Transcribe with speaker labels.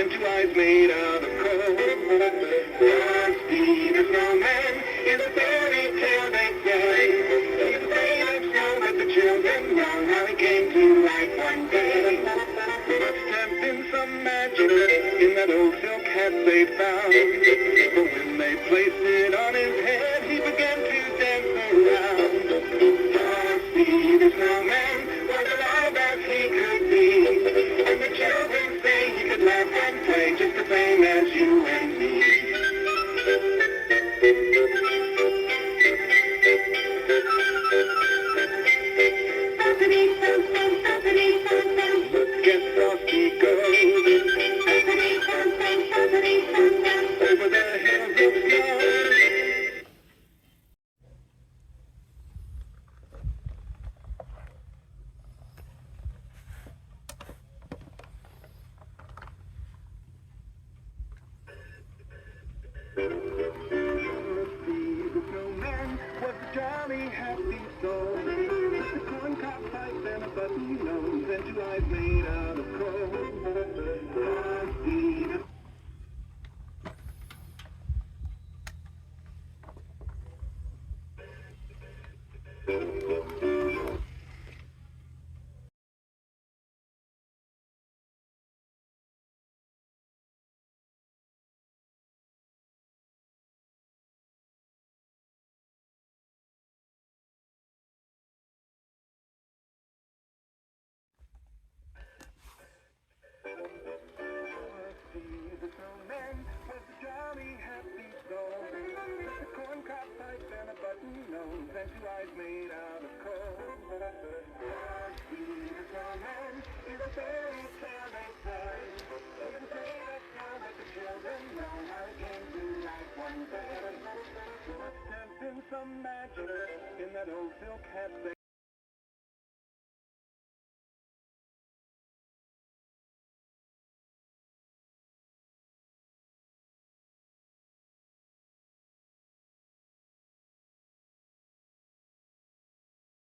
Speaker 1: and two eyes made out of coal. Frosty the Snowman is a fairy tale they say. He's made of snow, but the children know how he came to life one day. There must have been some magic in that old silk hat they found. But when they placed it on his head, he began to dance around. Frosty the Snowman was alive as he could be, and the children say he could laugh and play just the same as you and me. Look at Frosty go over the hills of snow. The snowman was a jolly, happy soul, with a corncob pipe and a button nose and two eyes made out of coal. Frosty the snowman was a jolly, happy soul, with a corncob pipe and a button nose and two eyes made out of coal. Frosty the snowman is a fairy tale they say. He's made of snow, but the children know how he came to life one day. There must have been some magic in that old silk hat they